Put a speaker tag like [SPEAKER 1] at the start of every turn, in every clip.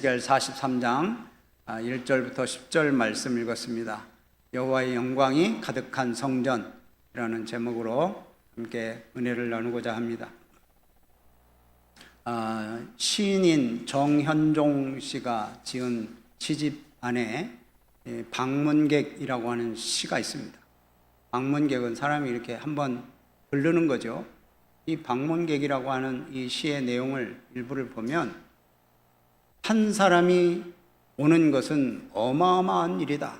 [SPEAKER 1] 에스겔 43장 1절부터 10절 말씀 읽었습니다. 여호와의 영광이 가득한 성전이라는 제목으로 함께 은혜를 나누고자 합니다. 시인인 정현종 씨가 지은 시집 안에 방문객이라고 하는 시가 있습니다. 방문객은 사람이 이렇게 한번 부르는 거죠. 이 방문객이라고 하는 이 시의 내용을 일부를 보면 한 사람이 오는 것은 어마어마한 일이다.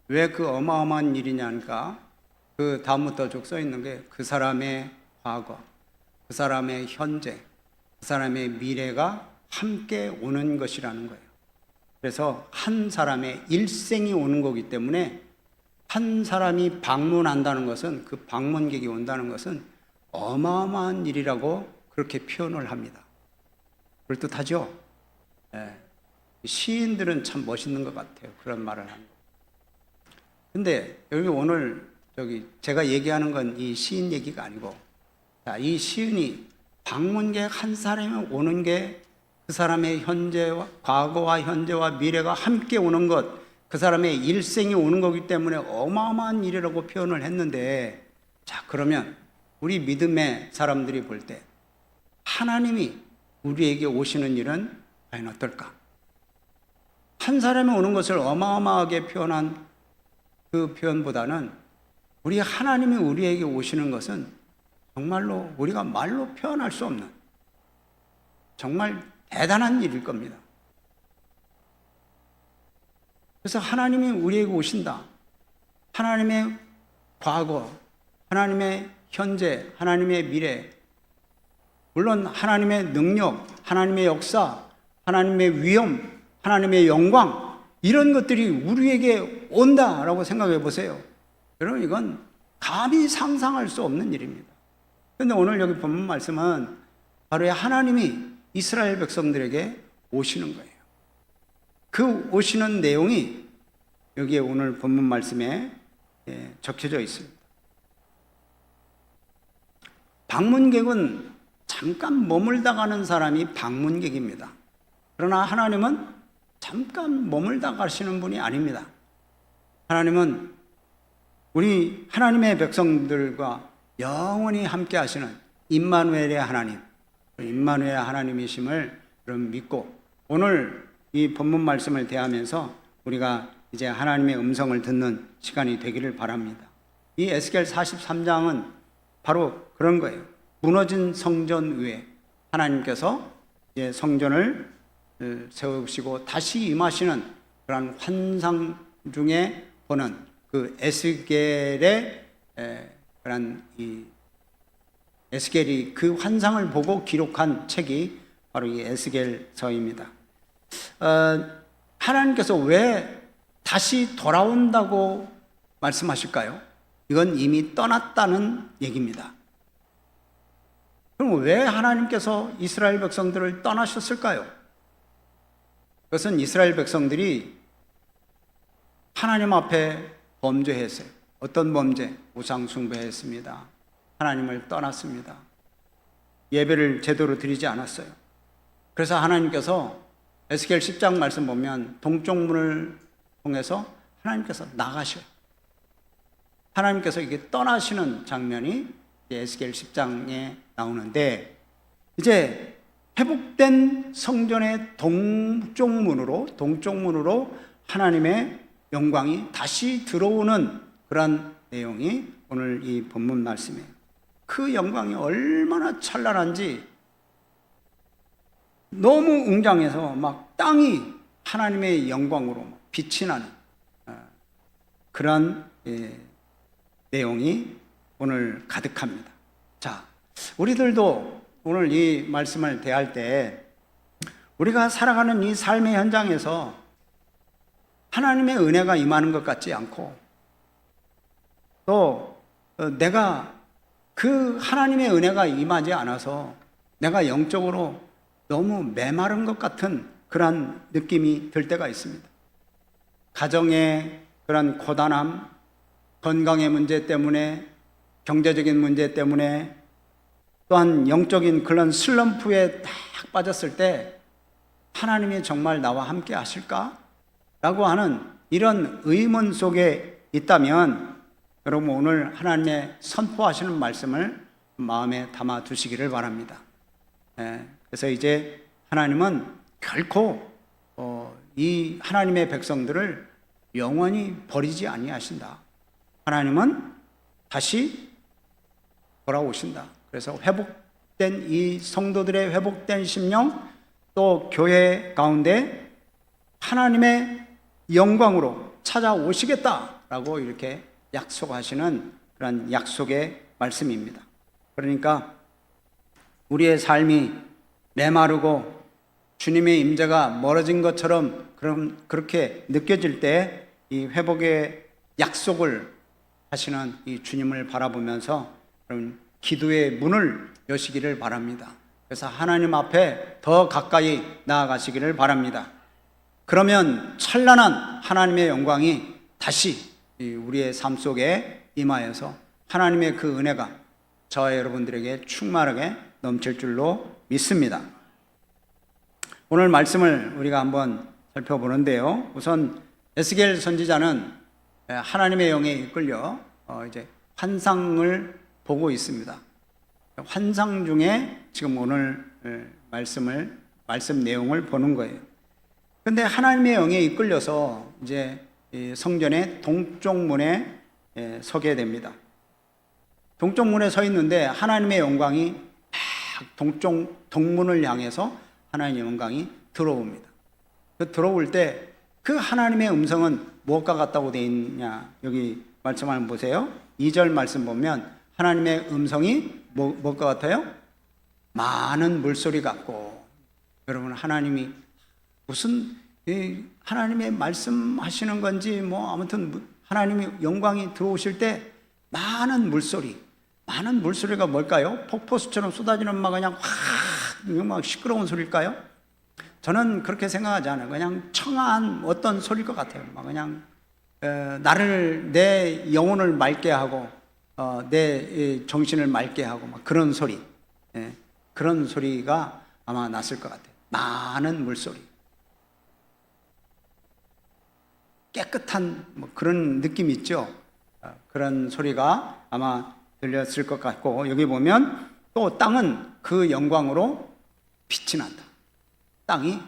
[SPEAKER 1] 왜 그 어마어마한 일이냐니까 그 다음부터 쭉 써 있는 게 그 사람의 과거, 그 사람의 현재, 그 사람의 미래가 함께 오는 것이라는 거예요. 그래서 한 사람의 일생이 오는 거기 때문에 한 사람이 방문한다는 것은, 그 방문객이 온다는 것은 어마어마한 일이라고 그렇게 표현을 합니다. 그럴듯하죠? 시인들은 참 멋있는 것 같아요. 그런 말을 하는 거. 근데 여기 오늘 제가 얘기하는 건 이 시인 얘기가 아니고, 이 시인이 방문객 한 사람이 오는 게 그 사람의 현재와 과거와 현재와 미래가 함께 오는 것, 그 사람의 일생이 오는 거기 때문에 어마어마한 일이라고 표현을 했는데, 자, 그러면 우리 믿음의 사람들이 볼 때 하나님이 우리에게 오시는 일은 과연 어떨까? 한 사람이 오는 것을 어마어마하게 표현한 그 표현보다는 우리 하나님이 우리에게 오시는 것은 정말로 우리가 말로 표현할 수 없는 정말 대단한 일일 겁니다. 그래서 하나님이 우리에게 오신다. 하나님의 과거, 하나님의 현재, 하나님의 미래, 물론 하나님의 능력, 하나님의 역사, 하나님의 위엄, 하나님의 영광, 이런 것들이 우리에게 온다라고 생각해 보세요. 여러분, 이건 감히 상상할 수 없는 일입니다. 그런데 오늘 여기 본문 말씀은 바로 하나님이 이스라엘 백성들에게 오시는 거예요. 그 오시는 내용이 여기에 오늘 본문 말씀에 적혀져 있습니다. 방문객은 잠깐 머물다 가는 사람이 방문객입니다. 그러나 하나님은 잠깐 머물다 가시는 분이 아닙니다. 하나님은 우리 하나님의 백성들과 영원히 함께 하시는 임마누엘의 하나님, 임마누엘 하나님이심을 여러분 믿고, 오늘 이 본문 말씀을 대하면서 우리가 이제 하나님의 음성을 듣는 시간이 되기를 바랍니다. 이 에스겔 43장은 바로 그런 거예요. 무너진 성전 위에 하나님께서 이제 성전을 세우시고 다시 임하시는 그런 환상 중에 보는 그 에스겔의 그런 에스겔이 그 환상을 보고 기록한 책이 바로 이 에스겔서입니다. 하나님께서 왜 다시 돌아온다고 말씀하실까요? 이건 이미 떠났다는 얘기입니다. 그럼 왜 하나님께서 이스라엘 백성들을 떠나셨을까요? 그것은 이스라엘 백성들이 하나님 앞에 범죄했어요. 어떤 범죄? 우상 숭배했습니다. 하나님을 떠났습니다. 예배를 제대로 드리지 않았어요. 그래서 하나님께서 에스겔 10장 말씀 보면 동쪽 문을 통해서 하나님께서 나가셔요. 하나님께서 이게 떠나시는 장면이 에스겔 10장에 나오는데, 이제 회복된 성전의 동쪽 문으로 하나님의 영광이 다시 들어오는 그런 내용이 오늘 이 본문 말씀이에요. 그 영광이 얼마나 찬란한지, 너무 웅장해서 막 땅이 하나님의 영광으로 빛이 나는 그런 내용이 오늘 가득합니다. 자, 우리들도 오늘 이 말씀을 대할 때 우리가 살아가는 이 삶의 현장에서 하나님의 은혜가 임하는 것 같지 않고, 또 내가 그 하나님의 은혜가 임하지 않아서 내가 영적으로 너무 메마른 것 같은 그런 느낌이 들 때가 있습니다. 가정의 그런 고단함, 건강의 문제 때문에, 경제적인 문제 때문에, 또한 영적인 그런 슬럼프에 딱 빠졌을 때 하나님이 정말 나와 함께 하실까? 라고 하는 이런 의문 속에 있다면 여러분 오늘 하나님의 선포하시는 말씀을 마음에 담아 두시기를 바랍니다. 그래서 이제 하나님은 결코 이 하나님의 백성들을 영원히 버리지 아니하신다. 하나님은 다시 돌아오신다. 그래서 회복된 이 성도들의 회복된 심령, 또 교회 가운데 하나님의 영광으로 찾아오시겠다라고 이렇게 약속하시는 그런 약속의 말씀입니다. 그러니까 우리의 삶이 메마르고 주님의 임재가 멀어진 것처럼 그렇게 느껴질 때 이 회복의 약속을 하시는 이 주님을 바라보면서 여러분 기도의 문을 여시기를 바랍니다. 그래서 하나님 앞에 더 가까이 나아가시기를 바랍니다. 그러면 찬란한 하나님의 영광이 다시 우리의 삶 속에 임하여서 하나님의 그 은혜가 저와 여러분들에게 충만하게 넘칠 줄로 믿습니다. 오늘 말씀을 우리가 한번 살펴보는데요. 우선 에스겔 선지자는 하나님의 영에 이끌려 이제 환상을 보고 있습니다. 환상 중에 지금 오늘 말씀 내용을 보는 거예요. 그런데 하나님의 영에 이끌려서 이제 성전의 동쪽문에 서게 됩니다. 동쪽문에 서 있는데 하나님의 영광이 동문을 향해서 하나님의 영광이 들어옵니다. 그 들어올 때 그 하나님의 음성은 무엇과 같다고 되어 있냐? 여기 말씀 한번 보세요. 2절 말씀 보면 하나님의 음성이 무엇과 같아요? 많은 물소리 같고. 여러분 하나님이 무슨 하나님의 말씀하시는 건지 뭐 아무튼 하나님의 영광이 들어오실 때 많은 물소리가 뭘까요? 폭포수처럼 쏟아지는 막 그냥 막 시끄러운 소리일까요? 저는 그렇게 생각하지 않아요. 그냥 청아한 어떤 소리일 것 같아요. 막 그냥 내 영혼을 맑게 하고 내 정신을 맑게 하고 막 그런 소리, 그런 소리가 아마 났을 것 같아요. 많은 물소리, 깨끗한 뭐 그런 느낌 있죠. 그런 소리가 아마 들렸을 것 같고, 여기 보면 또 땅은 그 영광으로 빛이 난다. 땅이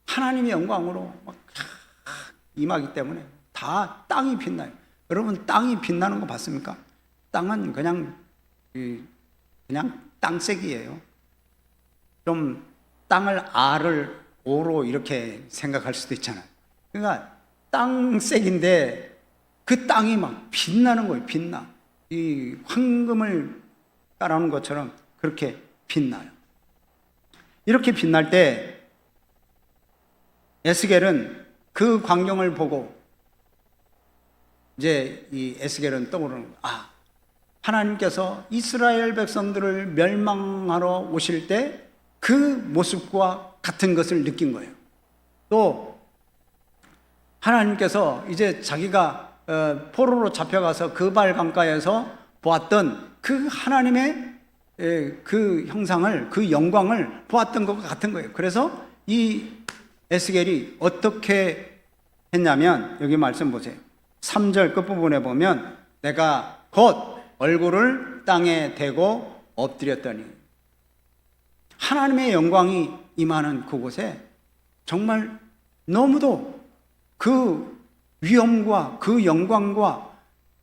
[SPEAKER 1] 하나님의 영광으로 막 임하기 때문에 다 땅이 빛나요. 여러분 땅이 빛나는 거 봤습니까? 땅은 그냥 땅색이에요. 좀 땅을 R을 O로 이렇게 생각할 수도 있잖아요. 그러니까 땅색인데 그 땅이 막 빛나는 거예요. 빛나. 이 황금을 깔아놓은 것처럼 그렇게 빛나요. 이렇게 빛날 때 에스겔은 그 광경을 보고 이제 이 에스겔은 떠오르는 거예요. 하나님께서 이스라엘 백성들을 멸망하러 오실 때 그 모습과 같은 것을 느낀 거예요. 또 하나님께서 이제 자기가 포로로 잡혀가서 그발 강가에서 보았던 그 하나님의 그 형상을, 그 영광을 보았던 것과 같은 거예요. 그래서 이 에스겔이 어떻게 했냐면 여기 말씀 보세요. 3절 끝부분에 보면 내가 곧 얼굴을 땅에 대고 엎드렸더니, 하나님의 영광이 임하는 그곳에 정말 너무도 그 위엄과 그 영광과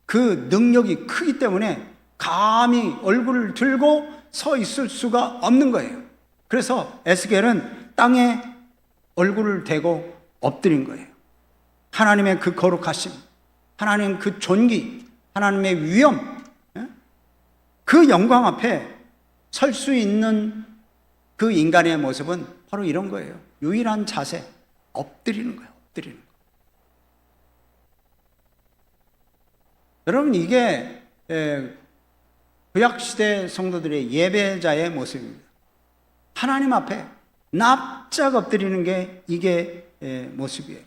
[SPEAKER 1] 그 능력이 크기 때문에 감히 얼굴을 들고 서 있을 수가 없는 거예요. 그래서 에스겔은 땅에 얼굴을 대고 엎드린 거예요. 하나님의 그 거룩하심, 하나님 그 존귀, 하나님의 위엄, 그 영광 앞에 설 수 있는 그 인간의 모습은 바로 이런 거예요. 유일한 자세, 엎드리는 거예요. 엎드리는 거. 여러분 이게 구약시대 성도들의 예배자의 모습입니다. 하나님 앞에 납작 엎드리는 게 이게 모습이에요.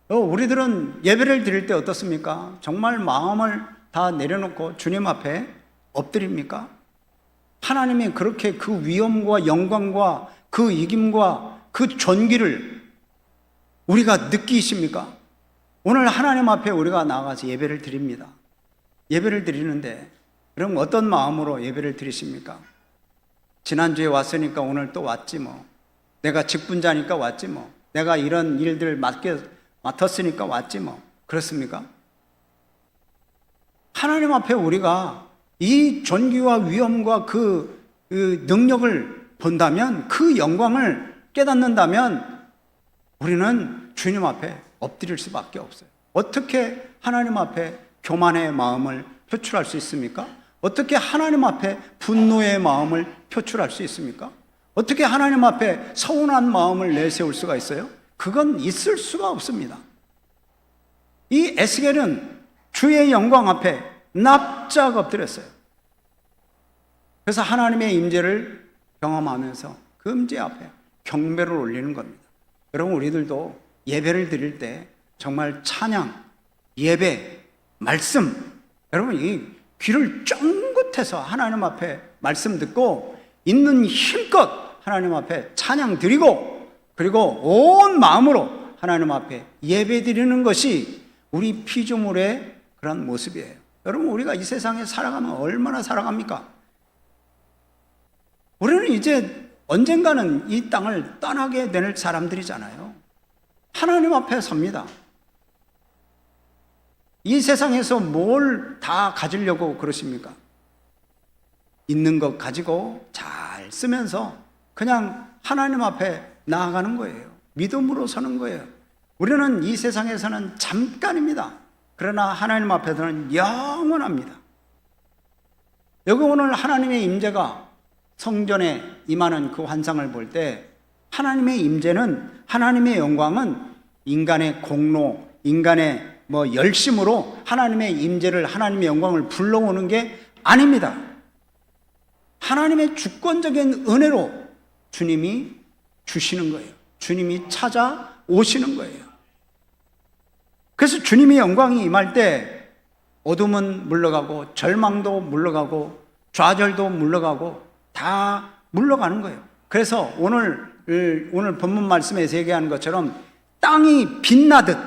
[SPEAKER 1] 우리들은 예배를 드릴 때 어떻습니까? 정말 마음을 다 내려놓고 주님 앞에 엎드립니까? 하나님이 그렇게 그 위엄과 영광과 그 이김과 그 존귀를 우리가 느끼십니까? 오늘 하나님 앞에 우리가 나가서 예배를 드립니다. 예배를 드리는데 그럼 어떤 마음으로 예배를 드리십니까? 지난주에 왔으니까 오늘 또 왔지 뭐. 내가 직분자니까 왔지 뭐. 내가 이런 일들 맡았으니까 왔지 뭐. 그렇습니까? 하나님 앞에 우리가 이 존귀와 위엄과 그 능력을 본다면, 그 영광을 깨닫는다면 우리는 주님 앞에 엎드릴 수밖에 없어요. 어떻게 하나님 앞에 교만의 마음을 표출할 수 있습니까? 어떻게 하나님 앞에 분노의 마음을 표출할 수 있습니까? 어떻게 하나님 앞에 서운한 마음을 내세울 수가 있어요? 그건 있을 수가 없습니다. 이 에스겔은 주의 영광 앞에 납작 엎드렸어요. 그래서 하나님의 임재를 경험하면서 그 임재 앞에 경배를 올리는 겁니다. 여러분, 우리들도 예배를 드릴 때 정말 찬양, 예배, 말씀, 여러분 이 귀를 쫑긋해서 하나님 앞에 말씀 듣고 있는 힘껏 하나님 앞에 찬양 드리고, 그리고 온 마음으로 하나님 앞에 예배 드리는 것이 우리 피조물의 그런 모습이에요. 여러분, 우리가 이 세상에 살아가면 얼마나 살아갑니까? 우리는 이제 언젠가는 이 땅을 떠나게 될 사람들이잖아요. 하나님 앞에 섭니다. 이 세상에서 뭘 다 가지려고 그러십니까? 있는 것 가지고 잘 쓰면서 그냥 하나님 앞에 나아가는 거예요. 믿음으로 서는 거예요. 우리는 이 세상에서는 잠깐입니다. 그러나 하나님 앞에서는 영원합니다. 여기 오늘 하나님의 임재가 성전에 임하는 그 환상을 볼 때, 하나님의 임재는, 하나님의 영광은 인간의 공로, 인간의 열심으로 하나님의 임재를, 하나님의 영광을 불러오는 게 아닙니다. 하나님의 주권적인 은혜로 주님이 주시는 거예요. 주님이 찾아오시는 거예요. 그래서 주님의 영광이 임할 때 어둠은 물러가고 절망도 물러가고 좌절도 물러가고 다 물러가는 거예요. 그래서 오늘 본문 말씀에서 얘기하는 것처럼 땅이 빛나듯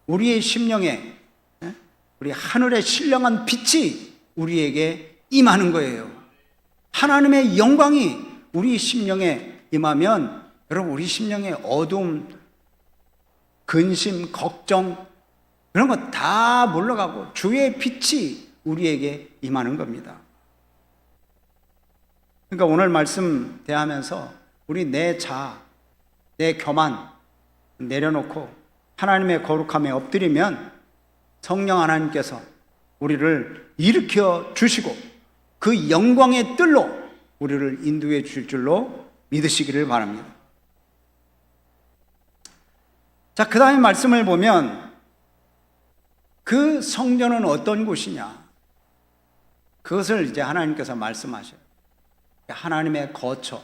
[SPEAKER 1] 우리의 심령에, 우리 하늘의 신령한 빛이 우리에게 임하는 거예요. 하나님의 영광이 우리 심령에 임하면 여러분, 우리 심령에 어둠, 근심, 걱정 그런 거 다 물러가고 주의 빛이 우리에게 임하는 겁니다. 그러니까 오늘 말씀 대하면서 우리 내 자아, 내 교만 내려놓고 하나님의 거룩함에 엎드리면 성령 하나님께서 우리를 일으켜 주시고 그 영광의 뜰로 우리를 인도해 주실 줄로 믿으시기를 바랍니다. 자, 그 다음에 말씀을 보면 그 성전은 어떤 곳이냐, 그것을 이제 하나님께서 말씀하셔요. 하나님의 거처,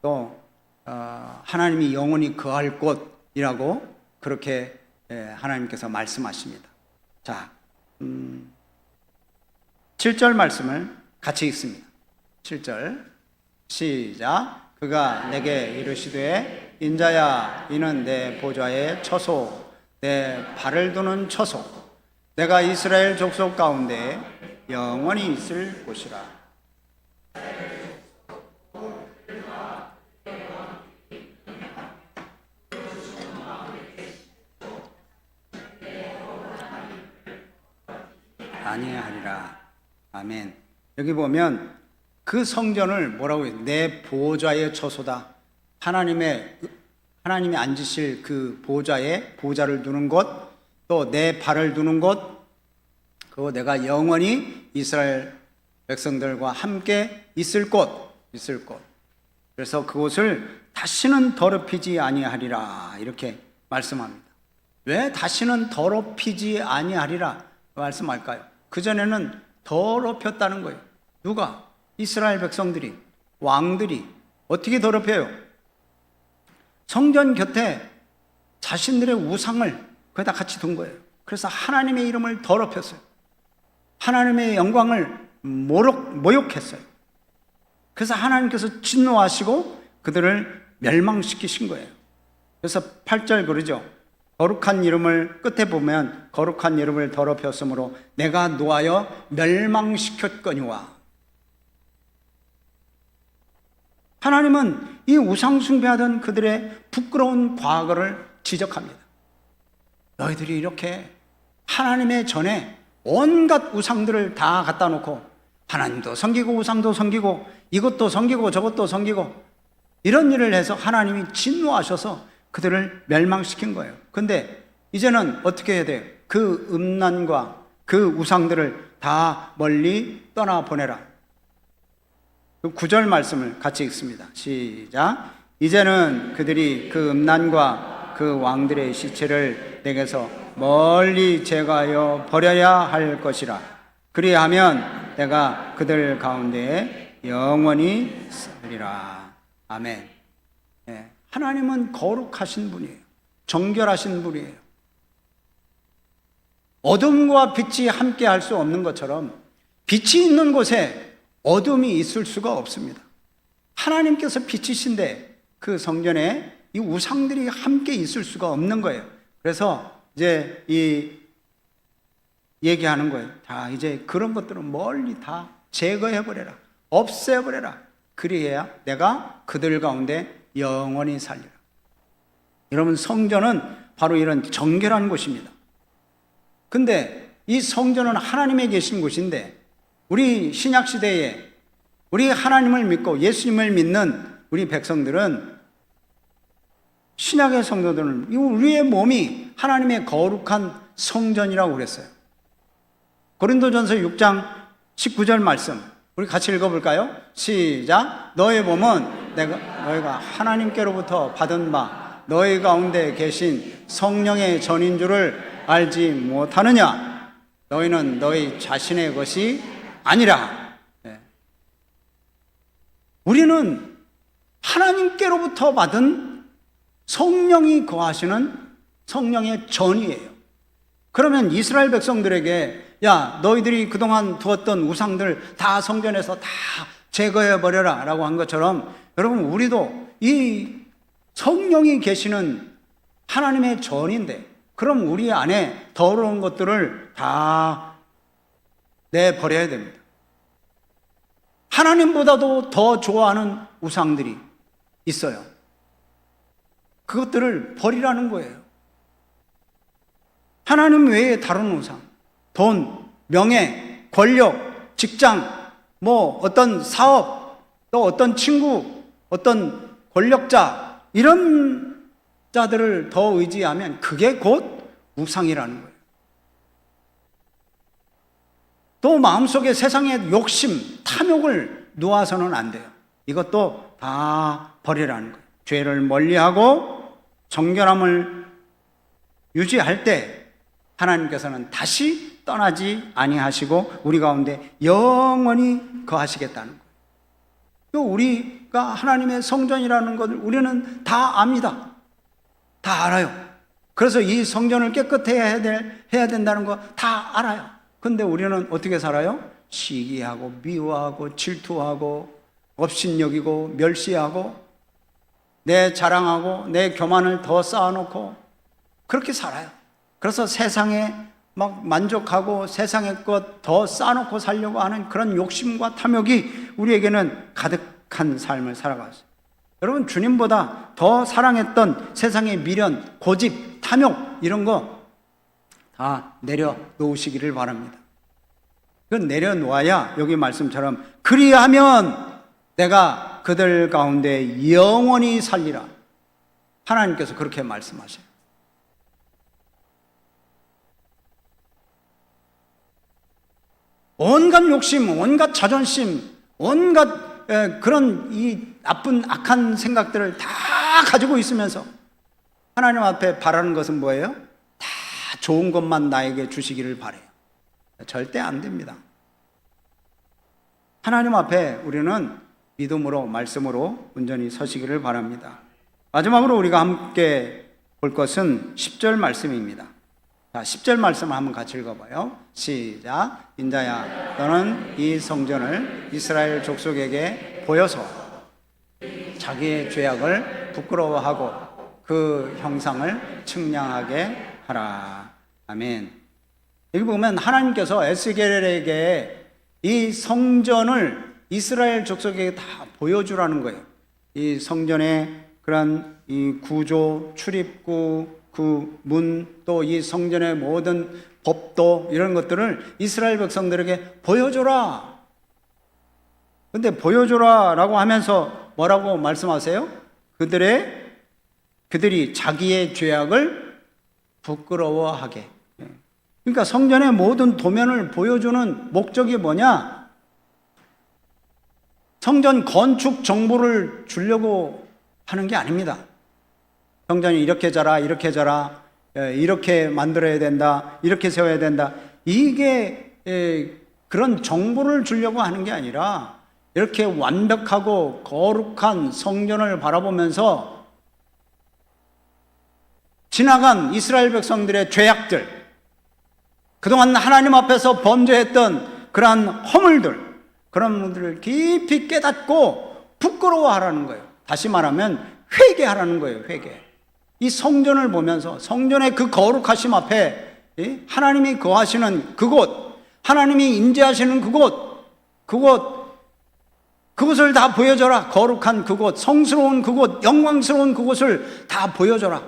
[SPEAKER 1] 또 하나님이 영원히 거할 곳이라고 그렇게 하나님께서 말씀하십니다. 자, 7절 말씀을 같이 읽습니다. 7절 시작. 그가 내게 이르시되 인자야, 이는 내 보좌의 처소, 내 발을 두는 처소, 내가 이스라엘 족속 가운데 영원히 있을 곳이라. 아니하리라. 아멘. 여기 보면 그 성전을 뭐라고 해요? 내 보좌의 처소다. 하나님이 앉으실 그 보좌를 두는 곳, 또 내 발을 두는 곳, 그거 내가 영원히 이스라엘 백성들과 함께 있을 곳. 그래서 그곳을 다시는 더럽히지 아니하리라, 이렇게 말씀합니다. 왜 다시는 더럽히지 아니하리라 말씀할까요? 그전에는 더럽혔다는 거예요. 누가? 이스라엘 백성들이, 왕들이. 어떻게 더럽혀요? 성전 곁에 자신들의 우상을 거기다 같이 둔 거예요. 그래서 하나님의 이름을 더럽혔어요. 하나님의 영광을 모욕했어요. 그래서 하나님께서 진노하시고 그들을 멸망시키신 거예요. 그래서 8절 그러죠. 거룩한 이름을 끝에 보면 거룩한 이름을 더럽혔으므로 내가 노하여 멸망시켰거니와. 하나님은 이 우상 숭배하던 그들의 부끄러운 과거를 지적합니다. 너희들이 이렇게 하나님의 전에 온갖 우상들을 다 갖다 놓고 하나님도 섬기고 우상도 섬기고 이것도 섬기고 저것도 섬기고 이런 일을 해서 하나님이 진노하셔서 그들을 멸망시킨 거예요. 근데 이제는 어떻게 해야 돼요? 그 음란과 그 우상들을 다 멀리 떠나보내라. 그 9절 말씀을 같이 읽습니다. 시작. 이제는 그들이 그 음란과 그 왕들의 시체를 내게서 멀리 제거하여 버려야 할 것이라. 그리하면 내가 그들 가운데 영원히 살리라. 아멘. 네. 하나님은 거룩하신 분이에요. 정결하신 분이에요. 어둠과 빛이 함께 할 수 없는 것처럼 빛이 있는 곳에 어둠이 있을 수가 없습니다. 하나님께서 빛이신데 그 성전에 이 우상들이 함께 있을 수가 없는 거예요. 그래서 이제 이 얘기하는 거예요. 다 이제 그런 것들은 멀리 다 제거해버려라. 없애버려라. 그리해야 내가 그들 가운데 영원히 살리라. 여러분, 성전은 바로 이런 정결한 곳입니다. 근데 이 성전은 하나님에 계신 곳인데 우리 신약시대에 우리 하나님을 믿고 예수님을 믿는 우리 백성들은 신약의 성도들은 우리의 몸이 하나님의 거룩한 성전이라고 그랬어요. 고린도전서 6장 19절 말씀 우리 같이 읽어볼까요? 시작. 너의 몸은 너희가 하나님께로부터 받은 바 너희 가운데 계신 성령의 전인 줄을 알지 못하느냐? 너희는 너희 자신의 것이 아니라. 네. 우리는 하나님께로부터 받은 성령이 거하시는 성령의 전이에요. 그러면 이스라엘 백성들에게 야, 너희들이 그동안 두었던 우상들 다 성전에서 다 제거해버려라 라고 한 것처럼 여러분, 우리도 이 성령이 계시는 하나님의 전인데 그럼 우리 안에 더러운 것들을 다 내버려야 됩니다. 하나님보다도 더 좋아하는 우상들이 있어요. 그것들을 버리라는 거예요. 하나님 외에 다른 우상, 돈, 명예, 권력, 직장, 뭐 어떤 사업, 또 어떤 친구, 어떤 권력자, 이런 자들을 더 의지하면 그게 곧 우상이라는 거예요. 또 마음속에 세상의 욕심, 탐욕을 놓아서는 안 돼요. 이것도 다 버리라는 거예요. 죄를 멀리하고 정결함을 유지할 때 하나님께서는 다시 떠나지 아니하시고 우리 가운데 영원히 거하시겠다는 거예요. 또 우리가 하나님의 성전이라는 것을 우리는 다 압니다. 다 알아요. 그래서 이 성전을 깨끗해야 해야 된다는 거 다 알아요. 근데 우리는 어떻게 살아요? 시기하고 미워하고 질투하고 업신여기고 멸시하고 내 자랑하고 내 교만을 더 쌓아놓고 그렇게 살아요. 그래서 세상에 막 만족하고 세상의 것 더 쌓아놓고 살려고 하는 그런 욕심과 탐욕이 우리에게는 가득한 삶을 살아갔어요. 여러분, 주님보다 더 사랑했던 세상의 미련, 고집, 탐욕 이런 거 다 내려놓으시기를 바랍니다. 그 내려놓아야 여기 말씀처럼 그리하면 내가 그들 가운데 영원히 살리라. 하나님께서 그렇게 말씀하셔요. 온갖 욕심, 온갖 자존심, 온갖 그런 이 나쁜 악한 생각들을 다 가지고 있으면서 하나님 앞에 바라는 것은 뭐예요? 다 좋은 것만 나에게 주시기를 바래요. 절대 안 됩니다. 하나님 앞에 우리는 믿음으로 말씀으로 온전히 서시기를 바랍니다. 마지막으로 우리가 함께 볼 것은 10절 말씀입니다. 자, 10절 말씀을 한번 같이 읽어봐요. 시작. 인자야, 너는 이 성전을 이스라엘 족속에게 보여서 자기의 죄악을 부끄러워하고 그 형상을 측량하게 하라. 아멘. 여기 보면 하나님께서 에스겔에게 이 성전을 이스라엘 족속에게 다 보여주라는 거예요. 이 성전의 그런 이 구조, 출입구, 그 문, 또 이 성전의 모든 법도 이런 것들을 이스라엘 백성들에게 보여줘라. 근데 보여줘라 라고 하면서 뭐라고 말씀하세요? 그들이 자기의 죄악을 부끄러워하게. 그러니까 성전의 모든 도면을 보여주는 목적이 뭐냐? 성전 건축 정보를 주려고 하는 게 아닙니다. 성전이 이렇게 자라, 이렇게 자라, 이렇게 만들어야 된다, 이렇게 세워야 된다. 이게 그런 정보를 주려고 하는 게 아니라 이렇게 완벽하고 거룩한 성전을 바라보면서 지나간 이스라엘 백성들의 죄악들, 그동안 하나님 앞에서 범죄했던 그러한 허물들, 그런 분들을 깊이 깨닫고 부끄러워하라는 거예요. 다시 말하면 회개하라는 거예요. 회개. 이 성전을 보면서 성전의 그 거룩하심 앞에 하나님이 거하시는 그곳, 하나님이 임재하시는 그곳을 다 보여줘라. 거룩한 그곳, 성스러운 그곳, 영광스러운 그곳을 다 보여줘라.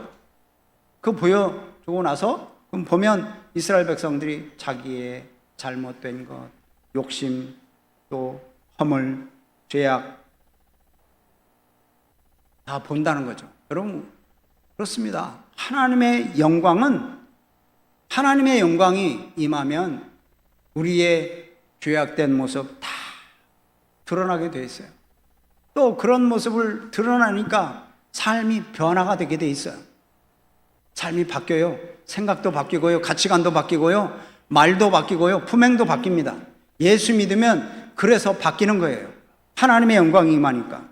[SPEAKER 1] 그 보여주고 나서 그럼 보면 이스라엘 백성들이 자기의 잘못된 것, 욕심, 또 허물, 죄악 다 본다는 거죠. 여러분 그렇습니다. 하나님의 영광이 임하면 우리의 죄악된 모습 다 드러나게 돼 있어요. 또 그런 모습을 드러나니까 삶이 변화가 되게 돼 있어요. 삶이 바뀌어요. 생각도 바뀌고요. 가치관도 바뀌고요. 말도 바뀌고요. 품행도 바뀝니다. 예수 믿으면 그래서 바뀌는 거예요. 하나님의 영광이 임하니까.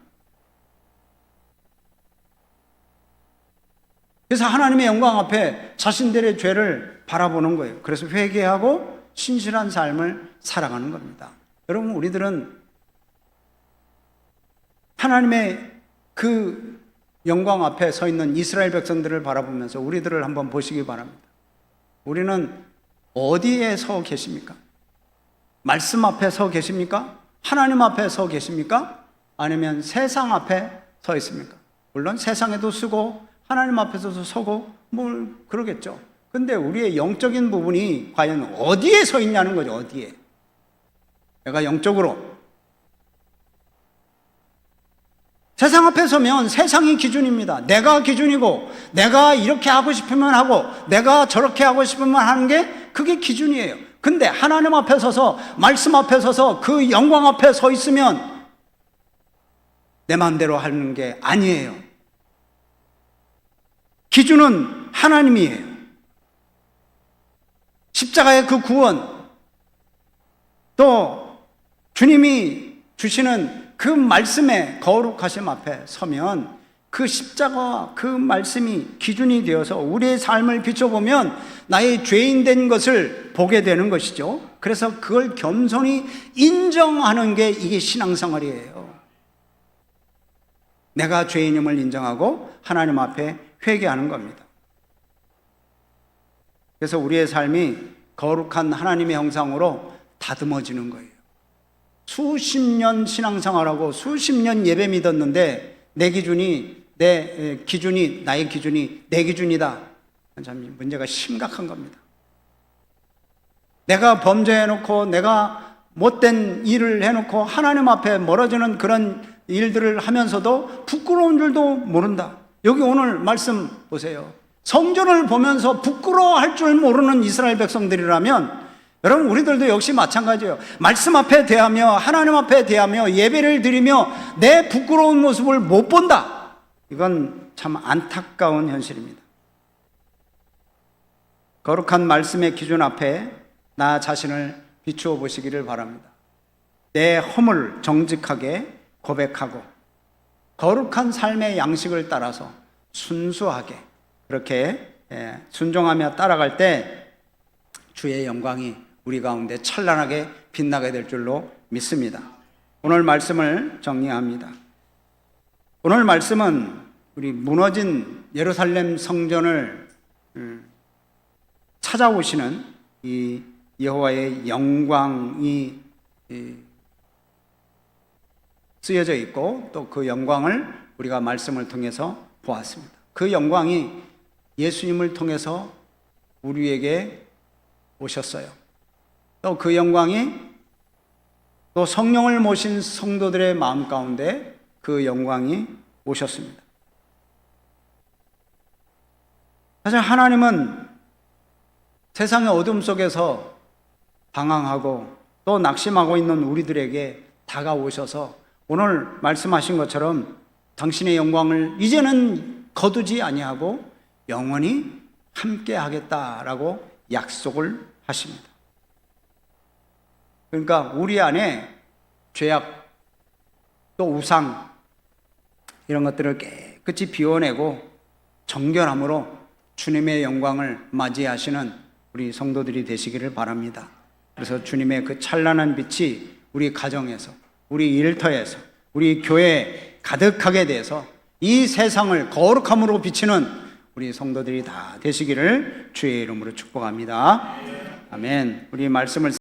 [SPEAKER 1] 그래서 하나님의 영광 앞에 자신들의 죄를 바라보는 거예요. 그래서 회개하고 신실한 삶을 살아가는 겁니다. 여러분, 우리들은 하나님의 그 영광 앞에 서 있는 이스라엘 백성들을 바라보면서 우리들을 한번 보시기 바랍니다. 우리는 어디에 서 계십니까? 말씀 앞에 서 계십니까? 하나님 앞에 서 계십니까? 아니면 세상 앞에 서 있습니까? 물론 세상에도 쓰고 하나님 앞에서도 서고 뭘 그러겠죠. 근데 우리의 영적인 부분이 과연 어디에 서 있냐는 거죠. 어디에. 내가 영적으로 세상 앞에 서면 세상이 기준입니다. 내가 기준이고 내가 이렇게 하고 싶으면 하고 내가 저렇게 하고 싶으면 하는 게 그게 기준이에요. 근데 하나님 앞에 서서 말씀 앞에 서서 그 영광 앞에 서 있으면 내 마음대로 하는 게 아니에요. 기준은 하나님이에요. 십자가의 그 구원, 또 주님이 주시는 그 말씀의 거룩하심 앞에 서면 그 십자가와 그 말씀이 기준이 되어서 우리의 삶을 비춰보면 나의 죄인된 것을 보게 되는 것이죠. 그래서 그걸 겸손히 인정하는 게 이게 신앙생활이에요. 내가 죄인임을 인정하고 하나님 앞에 회개하는 겁니다. 그래서 우리의 삶이 거룩한 하나님의 형상으로 다듬어지는 거예요. 수십 년 신앙생활하고 수십 년 예배 믿었는데 나의 기준이 내 기준이다. 참 문제가 심각한 겁니다. 내가 범죄해놓고 내가 못된 일을 해놓고 하나님 앞에 멀어지는 그런 일들을 하면서도 부끄러운 줄도 모른다. 여기 오늘 말씀 보세요. 성전을 보면서 부끄러워할 줄 모르는 이스라엘 백성들이라면 여러분 우리들도 역시 마찬가지예요. 말씀 앞에 대하며 하나님 앞에 대하며 예배를 드리며 내 부끄러운 모습을 못 본다. 이건 참 안타까운 현실입니다. 거룩한 말씀의 기준 앞에 나 자신을 비추어 보시기를 바랍니다. 내 허물을 정직하게 고백하고 거룩한 삶의 양식을 따라서 순수하게 그렇게 순종하며 따라갈 때 주의 영광이 우리 가운데 찬란하게 빛나게 될 줄로 믿습니다. 오늘 말씀을 정리합니다. 오늘 말씀은 우리 무너진 예루살렘 성전을 찾아오시는 이 여호와의 영광이 쓰여져 있고, 또 그 영광을 우리가 말씀을 통해서 보았습니다. 그 영광이 예수님을 통해서 우리에게 오셨어요. 또 그 영광이 또 성령을 모신 성도들의 마음 가운데 그 영광이 오셨습니다. 사실 하나님은 세상의 어둠 속에서 방황하고 또 낙심하고 있는 우리들에게 다가오셔서 오늘 말씀하신 것처럼 당신의 영광을 이제는 거두지 아니하고 영원히 함께 하겠다라고 약속을 하십니다. 그러니까 우리 안에 죄악 또 우상 이런 것들을 깨끗이 비워내고 정결함으로 주님의 영광을 맞이하시는 우리 성도들이 되시기를 바랍니다. 그래서 주님의 그 찬란한 빛이 우리 가정에서, 우리 일터에서, 우리 교회에 가득하게 돼서 이 세상을 거룩함으로 비치는 우리 성도들이 다 되시기를 주의 이름으로 축복합니다. 아멘. 우리 말씀을